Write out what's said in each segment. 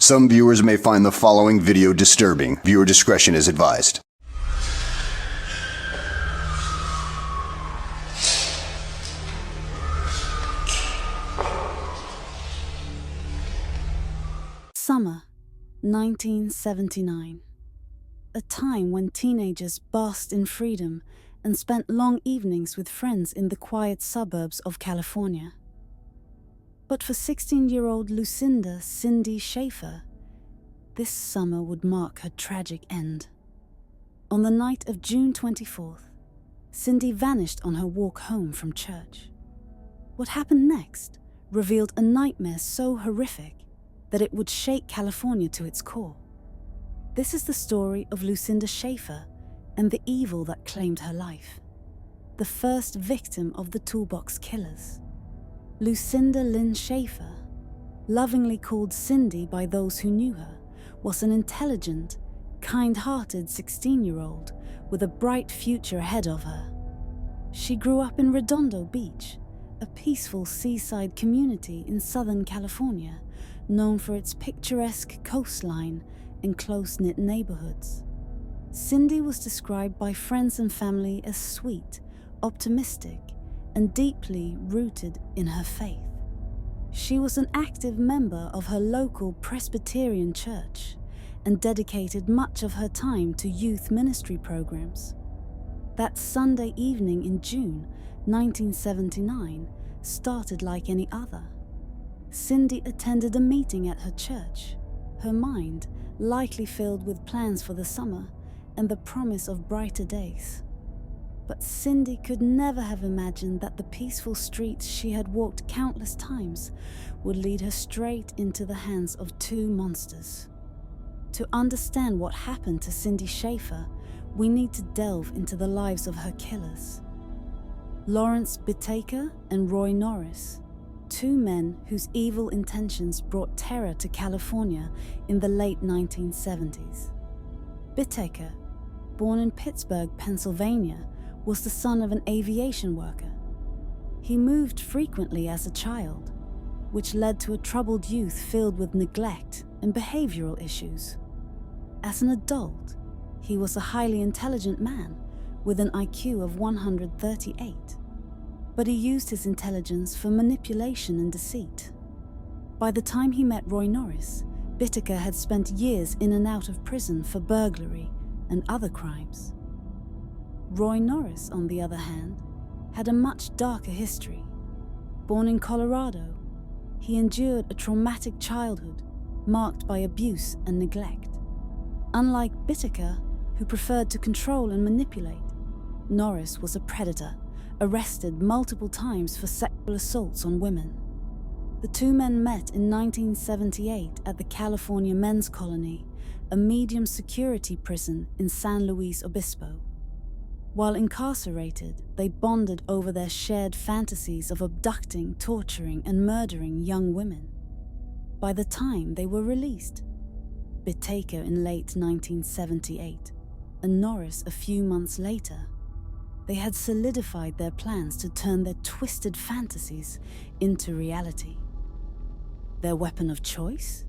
Some viewers may find the following video disturbing. Viewer discretion is advised. Summer, 1979. A time when teenagers basked in freedom and spent long evenings with friends in the quiet suburbs of California. But for 16-year-old Lucinda Cindy Schaefer, this summer would mark her tragic end. On the night of June 24th, Cindy vanished on her walk home from church. What happened next revealed a nightmare so horrific that it would shake California to its core. This is the story of Lucinda Schaefer and the evil that claimed her life. The first victim of the Toolbox Killers. Lucinda Lynn Schaefer, lovingly called Cindy by those who knew her, was an intelligent, kind-hearted 16-year-old with a bright future ahead of her. She grew up in Redondo Beach, a peaceful seaside community in Southern California, known for its picturesque coastline and close-knit neighborhoods. Cindy was described by friends and family as sweet, optimistic, and deeply rooted in her faith. She was an active member of her local Presbyterian church and dedicated much of her time to youth ministry programs. That Sunday evening in June 1979 started like any other. Cindy attended a meeting at her church, her mind likely filled with plans for the summer and the promise of brighter days. But Cindy could never have imagined that the peaceful streets she had walked countless times would lead her straight into the hands of two monsters. To understand what happened to Cindy Schaefer, we need to delve into the lives of her killers. Lawrence Bittaker and Roy Norris, two men whose evil intentions brought terror to California in the late 1970s. Bittaker, born in Pittsburgh, Pennsylvania, was the son of an aviation worker. He moved frequently as a child, which led to a troubled youth filled with neglect and behavioral issues. As an adult, he was a highly intelligent man with an IQ of 138, but he used his intelligence for manipulation and deceit. By the time he met Roy Norris, Bittaker had spent years in and out of prison for burglary and other crimes. Roy Norris, on the other hand, had a much darker history. Born in Colorado, he endured a traumatic childhood marked by abuse and neglect. Unlike Bittaker, who preferred to control and manipulate, Norris was a predator, arrested multiple times for sexual assaults on women. The two men met in 1978 at the California Men's Colony, a medium security prison in San Luis Obispo. While incarcerated, they bonded over their shared fantasies of abducting, torturing, and murdering young women. By the time they were released, Bittaker in late 1978 and Norris a few months later, they had solidified their plans to turn their twisted fantasies into reality. Their weapon of choice?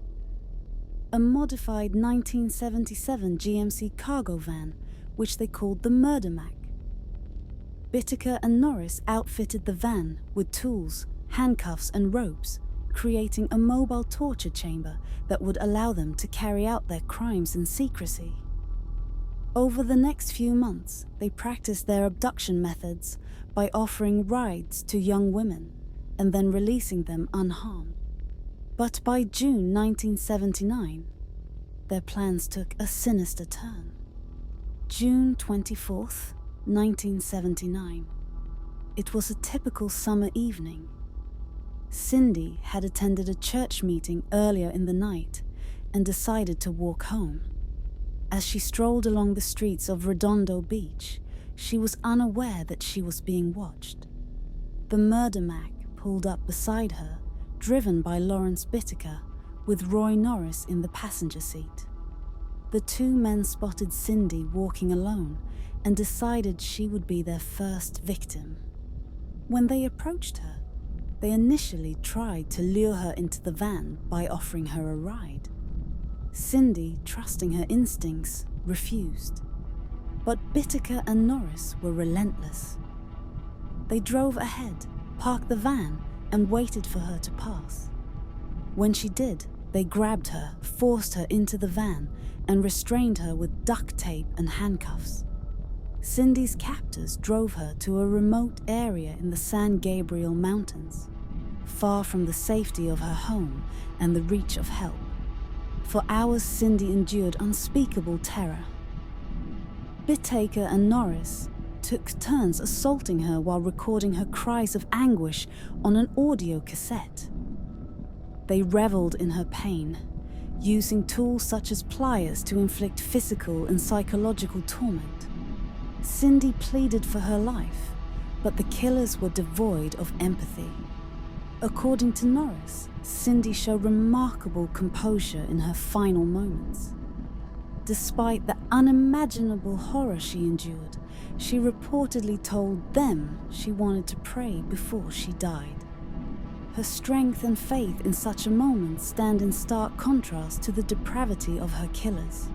A modified 1977 GMC cargo van, which they called the Murder Mac. Bittaker and Norris outfitted the van with tools, handcuffs, and ropes, creating a mobile torture chamber that would allow them to carry out their crimes in secrecy. Over the next few months, they practiced their abduction methods by offering rides to young women and then releasing them unharmed. But by June 1979, their plans took a sinister turn. June 24th, 1979. It was a typical summer evening. Cindy had attended a church meeting earlier in the night and decided to walk home. As she strolled along the streets of Redondo Beach, she was unaware that she was being watched. The Murder Mac pulled up beside her, driven by Lawrence Bittaker, with Roy Norris in the passenger seat. The two men spotted Cindy walking alone and decided she would be their first victim. When they approached her, they initially tried to lure her into the van by offering her a ride. Cindy, trusting her instincts, refused. But Bittaker and Norris were relentless. They drove ahead, parked the van, and waited for her to pass. When she did, they grabbed her, forced her into the van, and restrained her with duct tape and handcuffs. Cindy's captors drove her to a remote area in the San Gabriel Mountains, far from the safety of her home and the reach of help. For hours, Cindy endured unspeakable terror. Bittaker and Norris took turns assaulting her while recording her cries of anguish on an audio cassette. They reveled in her pain, using tools such as pliers to inflict physical and psychological torment. Cindy pleaded for her life, but the killers were devoid of empathy. According to Norris, Cindy showed remarkable composure in her final moments. Despite the unimaginable horror she endured, she reportedly told them she wanted to pray before she died. Her strength and faith in such a moment stand in stark contrast to the depravity of her killers.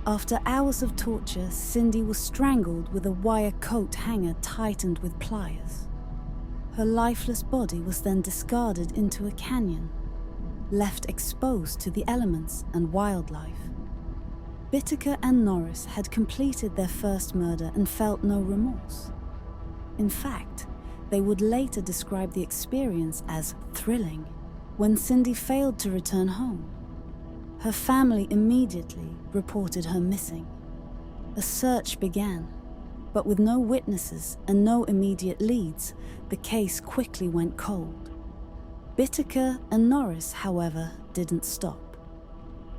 After hours of torture, Cindy was strangled with a wire coat hanger tightened with pliers. Her lifeless body was then discarded into a canyon, left exposed to the elements and wildlife. Bittaker and Norris had completed their first murder and felt no remorse. In fact, they would later describe the experience as thrilling. When Cindy failed to return home, her family immediately reported her missing. A search began, but with no witnesses and no immediate leads, the case quickly went cold. Bittaker and Norris, however, didn't stop.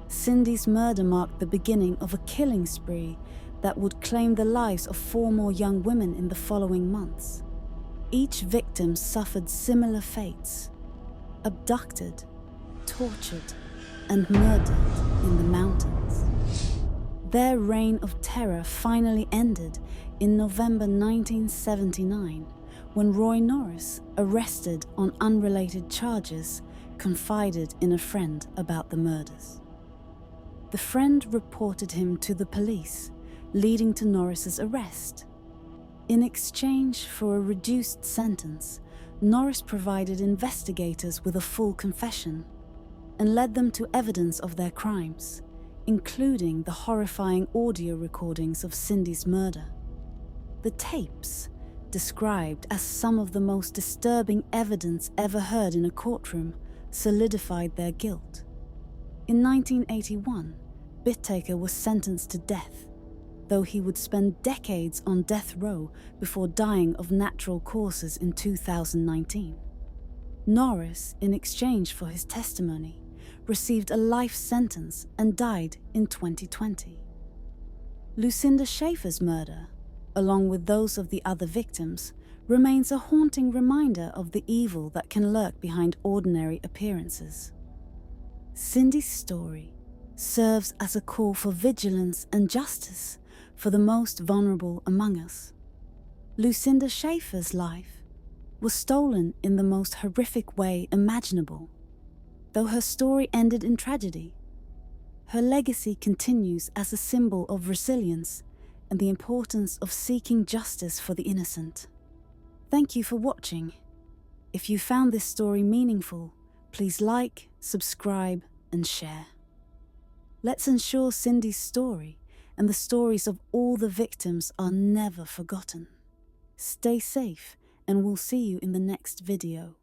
Cindy's murder marked the beginning of a killing spree that would claim the lives of 4 more young women in the following months. Each victim suffered similar fates: abducted, tortured, and murdered in the mountains. Their reign of terror finally ended in November 1979, when Roy Norris, arrested on unrelated charges, confided in a friend about the murders. The friend reported him to the police, leading to Norris's arrest. In exchange for a reduced sentence, Norris provided investigators with a full confession and led them to evidence of their crimes, including the horrifying audio recordings of Cindy's murder. The tapes, described as some of the most disturbing evidence ever heard in a courtroom, solidified their guilt. In 1981, Bittaker was sentenced to death, though he would spend decades on death row before dying of natural causes in 2019. Norris, in exchange for his testimony, received a life sentence and died in 2020. Lucinda Schaefer's murder, along with those of the other victims, remains a haunting reminder of the evil that can lurk behind ordinary appearances. Cindy's story serves as a call for vigilance and justice for the most vulnerable among us. Lucinda Schaefer's life was stolen in the most horrific way imaginable. Though her story ended in tragedy, her legacy continues as a symbol of resilience and the importance of seeking justice for the innocent. Thank you for watching. If you found this story meaningful, please like, subscribe, and share. Let's ensure Cindy's story and the stories of all the victims are never forgotten. Stay safe, and we'll see you in the next video.